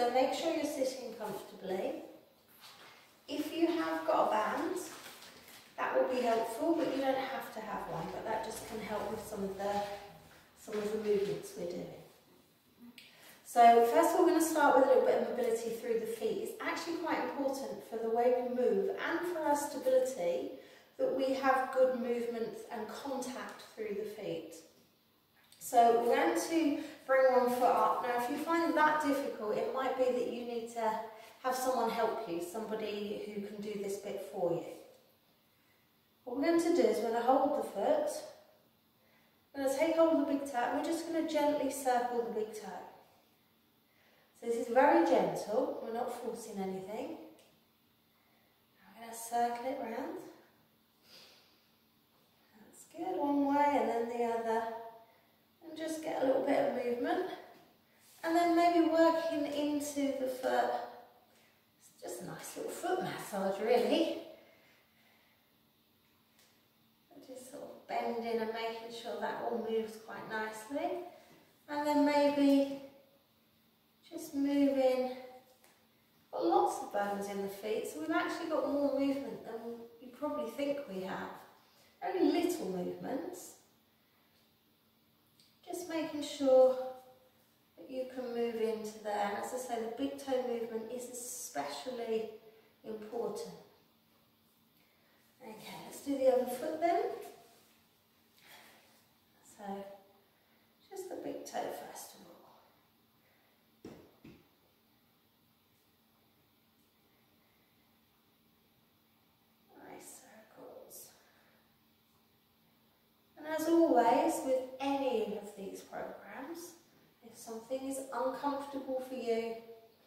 so make sure you're sitting comfortably. If you have got a band, that will be helpful, but you don't have to have one, but that just can help with some of the movements we're doing. So first of all, we're going to start with a little bit of mobility through the feet. It's actually quite important for the way we move and for our stability that we have good movement and contact through the feet. So we're going to bring one foot up. Now if you find that difficult, it might be that you need to have someone help you, somebody who can do this bit for you. What we're going to do is we're going to hold the foot, we're going to take hold of the big toe, and we're just going to gently circle the big toe. So this is very gentle, we're not forcing anything. We're going to circle it round. That's good, one way and then the other. And just get a little bit of movement. And then maybe working into the foot. It's just a nice little foot massage really. Just sort of bending and making sure that all moves quite nicely. And then maybe just moving. Got lots of bones in the feet, so we've actually got more movement than you probably think we have. Only little movements. Just making sure that you can move into there. And as I say, the big toe movement is especially important. Okay, let's do the other foot then. So, just the big toe first of all. Nice circles. And as always, with any of these programs, if something is uncomfortable for you,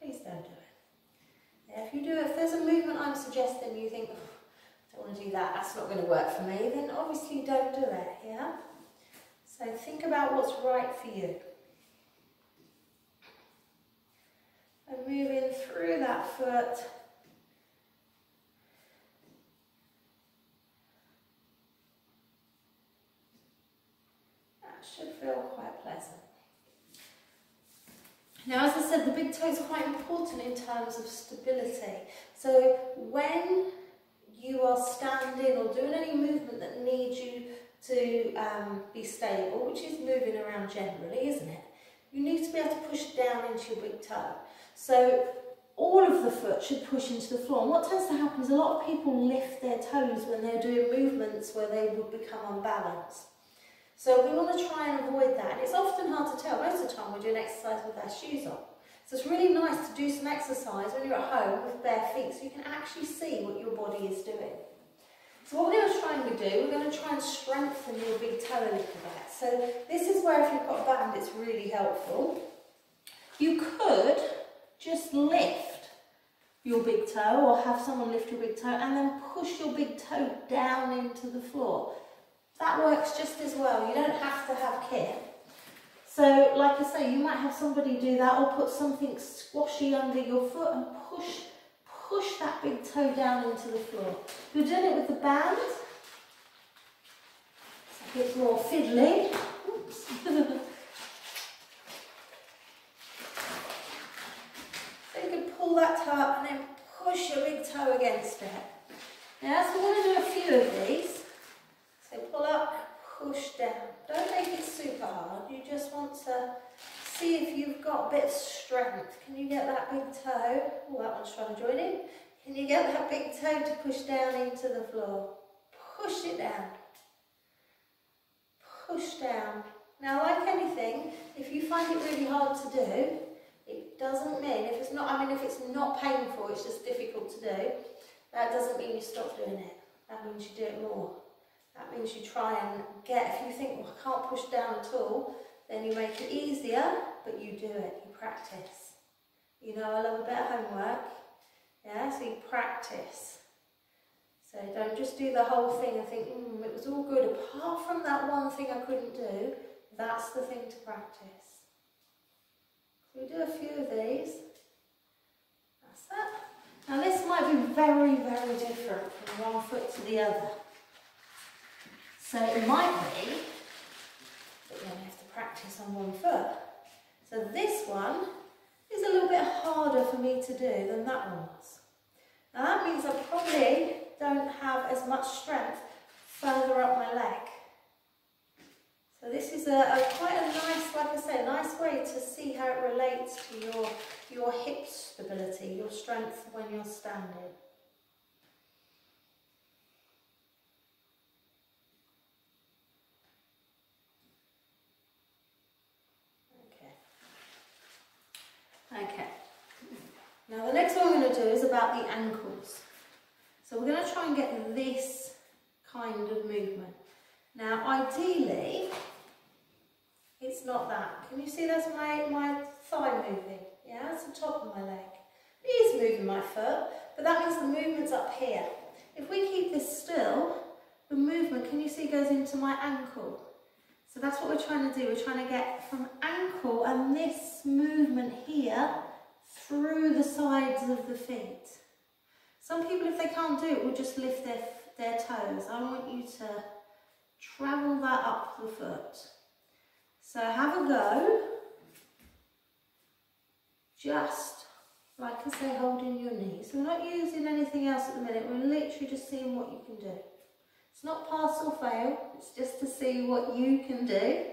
please don't do it. Yeah, if you do, if there's a movement I'm suggesting you think, I don't want to do that, that's not going to work for me, then obviously don't do it, yeah? So think about what's right for you. And moving through that foot. That should feel quite pleasant. Now, as I said, the big toe is quite important in terms of stability. So when you are standing or doing any movement that needs you to be stable, which is moving around generally, isn't it? You need to be able to push down into your big toe. So all of the foot should push into the floor. And what tends to happen is a lot of people lift their toes when they're doing movements where they would become unbalanced. So we want to try and avoid that. It's often hard to tell. Most of the time we're doing exercise with our shoes on. So it's really nice to do some exercise when you're at home with bare feet so you can actually see what your body is doing. So what we're going to try and do, we're going to try and strengthen your big toe a little bit. So this is where if you've got a band it's really helpful. You could just lift your big toe or have someone lift your big toe and then push your big toe down into the floor. That works just as well. You don't have to have kit. So like I say, you might have somebody do that or put something squashy under your foot and push that big toe down into the floor. If you're doing it with the band, it's a bit more fiddly. Oops. So you can pull that toe up and then push your big toe against it. Now, so we're going to do a few of these. So pull up, push down. Don't make it super hard. You just want to see if you've got a bit of strength. Can you get that big toe? Oh, that one's trying to join in. Can you get that big toe to push down into the floor? Push it down. Push down. Now, like anything, if you find it really hard to do, it doesn't mean, if it's not painful, it's just difficult to do, that doesn't mean you stop doing it. That means you do it more. That means you try and get, if you think, well, I can't push down at all, then you make it easier, but you do it, you practice. You know, I love a bit of homework, yeah, so you practice. So don't just do the whole thing and think, it was all good, apart from that one thing I couldn't do, that's the thing to practice. So we do a few of these. That's that. Now this might be very, very different from one foot to the other. So it might be that you only have to practice on one foot. So this one is a little bit harder for me to do than that one was. Now that means I probably don't have as much strength further up my leg. So this is quite a nice, like I say, nice way to see how it relates to your hip stability, your strength when you're standing. Okay. Now the next one I'm going to do is about the ankles. So we're going to try and get this kind of movement. Now ideally, it's not that. Can you see that's my thigh moving? Yeah, that's the top of my leg. It is moving my foot, but that means the movement's up here. If we keep this still, the movement, can you see, goes into my ankle. So that's what we're trying to do. We're trying to get from ankle and this movement here through the sides of the feet. Some people, if they can't do it, will just lift their toes. I want you to travel that up the foot. So have a go. Just, like I say, holding your knees. We're not using anything else at the minute. We're literally just seeing what you can do. It's not pass or fail. It's just to see what you can do.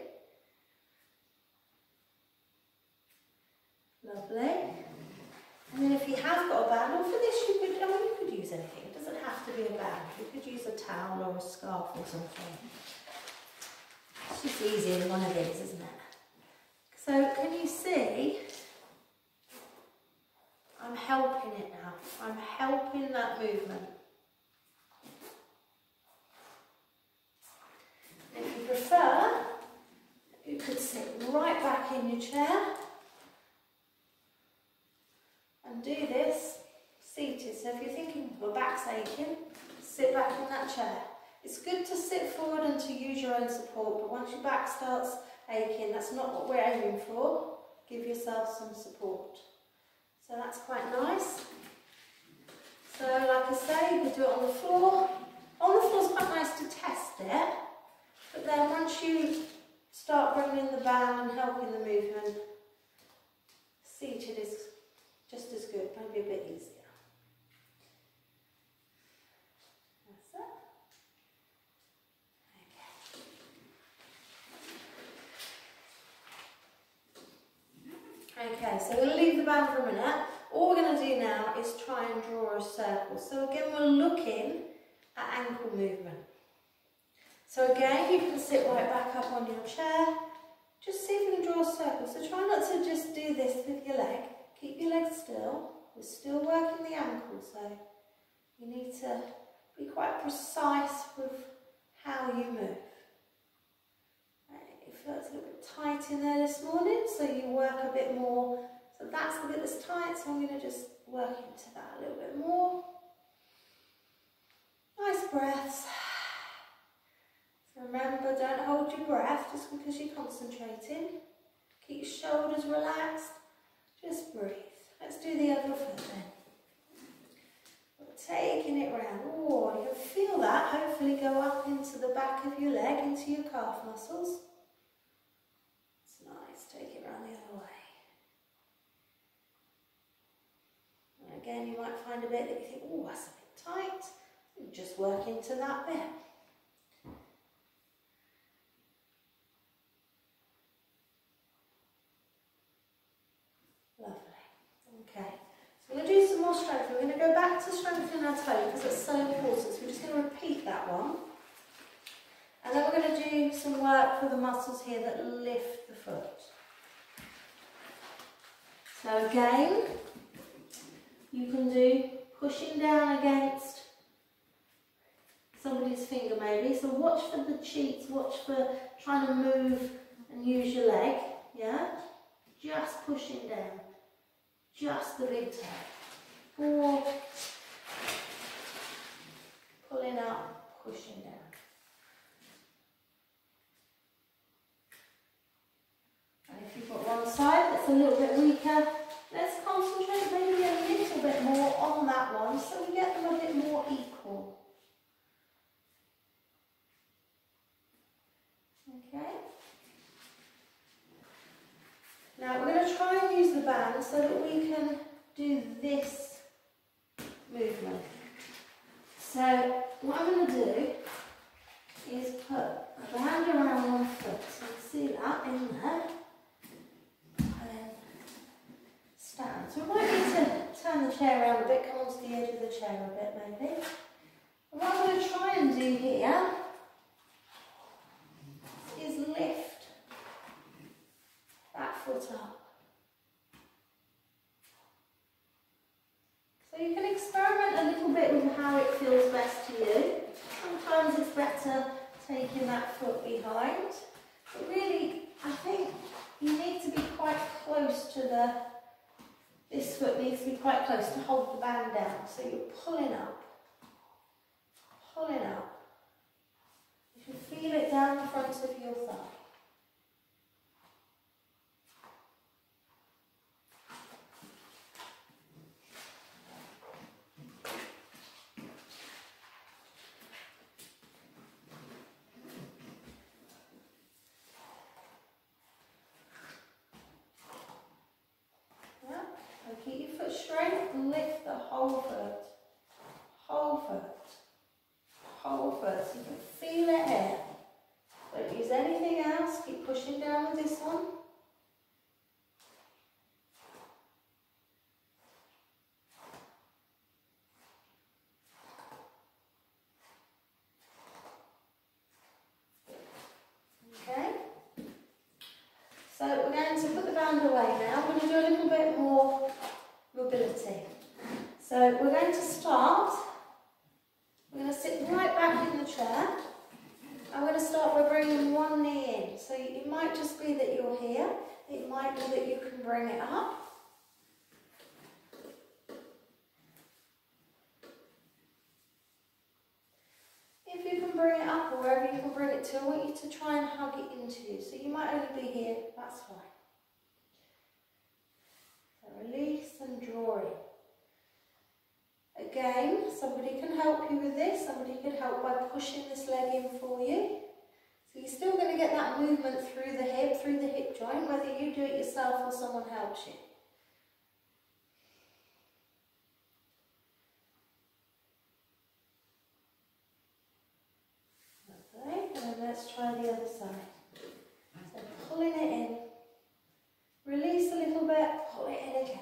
Lovely. And then if you have got a band, or for this you could use anything. It doesn't have to be a band. You could use a towel or a scarf or something. It's just easier than one of these, isn't it? So can you see? I'm helping it now. I'm helping that movement. If you prefer, you could sit right back in your chair and do this seated. So if you're thinking my back's aching, sit back in that chair. It's good to sit forward and to use your own support, but once your back starts aching, that's not what we're aiming for. Give yourself some support. So that's quite nice. So like I say, you can do it on the floor. On the floor is quite nice to test it, but then once you start bringing the band and helping the movement, seated is just as good, maybe a bit easier. That's it. Okay, so we'll leave the band for a minute. All we're going to do now is try and draw a circle. So again, we're looking at ankle movement. So again, you can sit right back up on your chair. Just see if you can draw a circle. So try not to just do this with your leg. Keep your leg still. We're still working the ankle, so you need to be quite precise with how you move. It feels a little bit tight in there this morning, so you work a bit more. So that's the bit that's tight, so I'm going to just work into that a little bit more. Nice breaths. So remember, don't hold your breath just because you're concentrating. Keep your shoulders relaxed. Just breathe. Let's do the other foot then. We're taking it round. Oh, you can feel that hopefully go up into the back of your leg, into your calf muscles. It's nice. Take it round the other way. And again, you might find a bit that you think, oh, that's a bit tight. And just work into that bit. Okay, so we're going to do some more strength. We're going to go back to strengthening our toe because it's so important. So we're just going to repeat that one. And then we're going to do some work for the muscles here that lift the foot. So again, you can do pushing down against somebody's finger maybe. So watch for the cheeks, watch for trying to move and use your leg. Yeah, just pushing down. Just the big toe. Or pulling up, pushing down. And if you've got one side that's a little bit weaker, let's concentrate maybe a little bit more on that one so we get them a bit more equal. Okay. Now we're going to try and use the band band so that we can do this movement. So what I'm going to do is put a band around one foot. So you can see that in there. And then stand. So we might need to turn the chair around a bit, come onto the edge of the chair a bit maybe. And what I'm going to try and do here is lift that foot up. So you can experiment a little bit with how it feels best to you. Sometimes it's better taking that foot behind, but really I think you need to be quite close to this foot needs to be quite close to hold the band down. So you're pulling up, pulling up. You can feel it down the front of your thigh. Keep your foot straight and lift the whole foot. Whole foot. Whole foot. So you can feel it here. Don't use anything else. Keep pushing down with this one. Okay. So we're going to put the band away now. We're going to do a little bit more mobility. So we're going to start, we're going to sit right back in the chair. I'm going to start by bringing one knee in. So it might just be that you're here, it might be that you can bring it up. If you can bring it up or wherever you can bring it to, I want you to try and hug it into you. So you might only be here, that's fine. Release and draw it. Again, somebody can help you with this. Somebody can help by pushing this leg in for you. So you're still going to get that movement through the hip joint, whether you do it yourself or someone helps you. Okay, and then let's try the other side. So pulling it in. Release a little bit, pull it in again.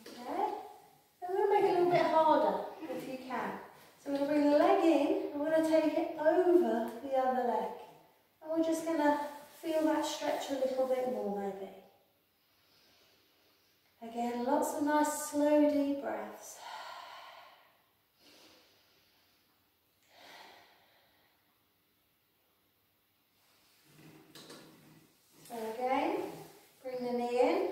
Okay, and we're going to make it a little bit harder if you can. So we're going to bring the leg in, and we're going to take it over the other leg. And we're just going to feel that stretch a little bit more maybe. Again, lots of nice slow deep breaths. So again, bring the knee in,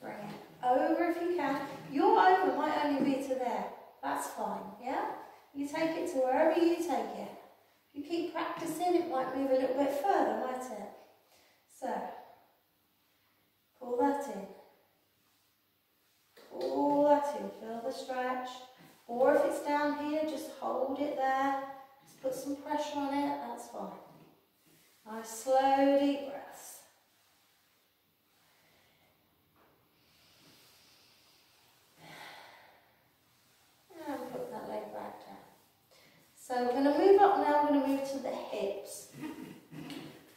bring it over if you can. Your over might only be to there, that's fine, yeah? You take it to wherever you take it. If you keep practicing, it might move a little bit further, might it? So, pull that in. Pull that in, feel the stretch. Or if it's down here, just hold it there. Just put some pressure on it, that's fine. Nice slow deep breaths. And put that leg back down. So we're going to move up now, we're going to move to the hips.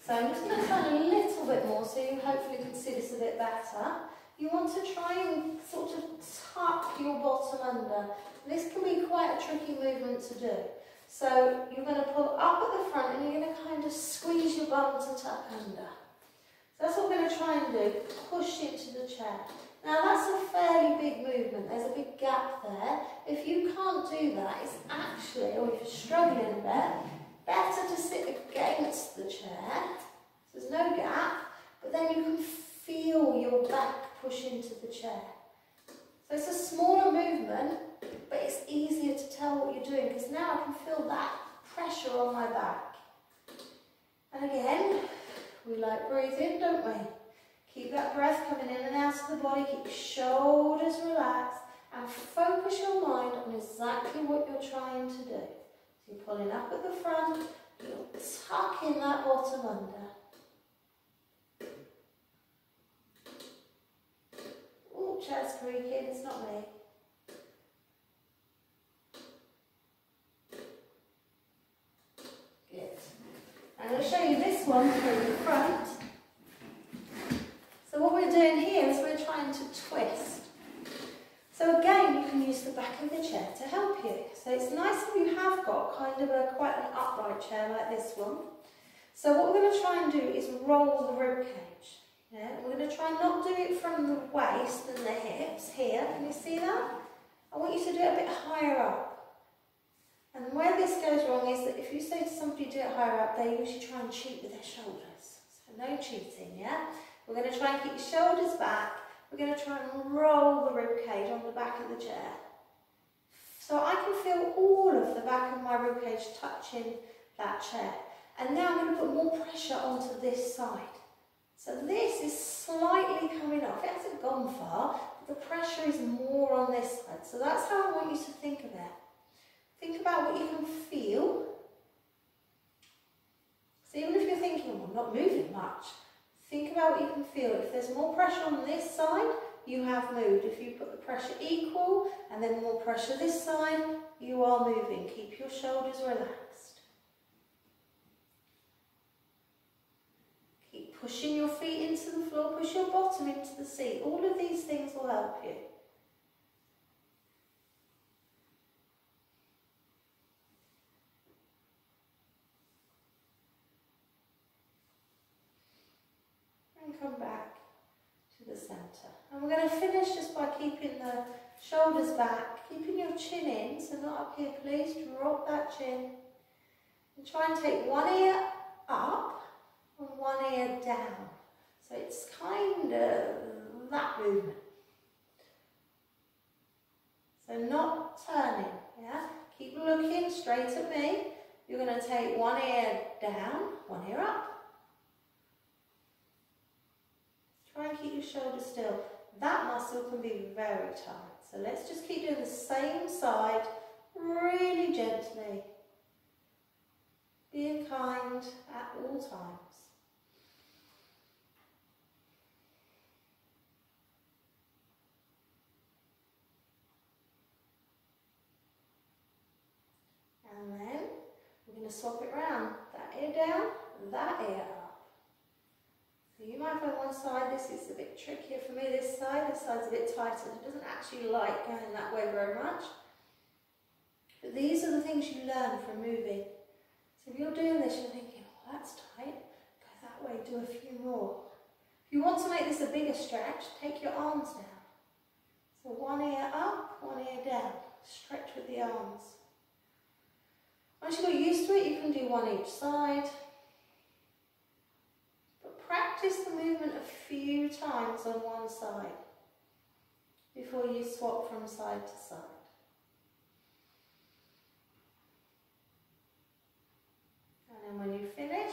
So I'm just going to turn a little bit more so you hopefully can see this a bit better. You want to try and sort of tuck your bottom under. This can be quite a tricky movement to do. So you're going to pull up at the front and you're going to kind of squeeze your bum to tuck under. So that's what we're going to try and do, push into the chair. Now that's a fairly big movement, there's a big gap there. If you can't do that, it's actually, or if you're struggling a bit, better to sit against the chair. So there's no gap, but then you can feel your back push into the chair. So it's a smaller movement, but it's easier to tell what you're doing because now I can feel that pressure on my back. And again, we like breathing, don't we? Keep that breath coming in and out of the body, keep your shoulders relaxed and focus your mind on exactly what you're trying to do. So you're pulling up at the front, you're tucking that bottom under. Oh, chair's creaking, it's not me. Good. I'm going to show you this one through the front. So what we're doing here is we're trying to twist. So again, you can use the back of the chair to help you. So it's nice if you have got kind of quite an upright chair like this one. So what we're going to try and do is roll the rib cage. Yeah? We're going to try and not do it from the waist and the hips here. Can you see that? I want you to do it a bit higher up. And where this goes wrong is that if you say to somebody do it higher up, they usually try and cheat with their shoulders. So no cheating, yeah? We're going to try and keep your shoulders back. We're going to try and roll the rib cage on the back of the chair. So I can feel all of the back of my rib cage touching that chair. And now I'm going to put more pressure onto this side. So this is slightly coming off. It hasn't gone far, but the pressure is more on this side. So that's how I want you to think of it. Think about what you can feel. So even if you're thinking, well, I'm not moving much, think about what you can feel. If there's more pressure on this side, you have moved. If you put the pressure equal and then more pressure this side, you are moving. Keep your shoulders relaxed. Keep pushing your feet into the floor, push your bottom into the seat. All of these things will help you. And come back to the centre. And we're going to finish just by keeping the shoulders back, keeping your chin in, so not up here, please. Drop that chin. And try and take one ear up and one ear down. So it's kind of that movement. So not turning, yeah? Keep looking straight at me. You're going to take one ear down, one ear up. Try and keep your shoulders still. That muscle can be very tight. So let's just keep doing the same side really gently. Being kind at all times. And then we're going to swap it round. That ear down, that ear up. So you might find one side, this is a bit trickier for me, this side's a bit tighter. It doesn't actually like going that way very much. But these are the things you learn from moving. So if you're doing this, you're thinking, oh, that's tight, go that way, do a few more. If you want to make this a bigger stretch, take your arms down. So one ear up, one ear down. Stretch with the arms. Once you got used to it, you can do one each side. But practice the movement a few times on one side before you swap from side to side. And then when you finish,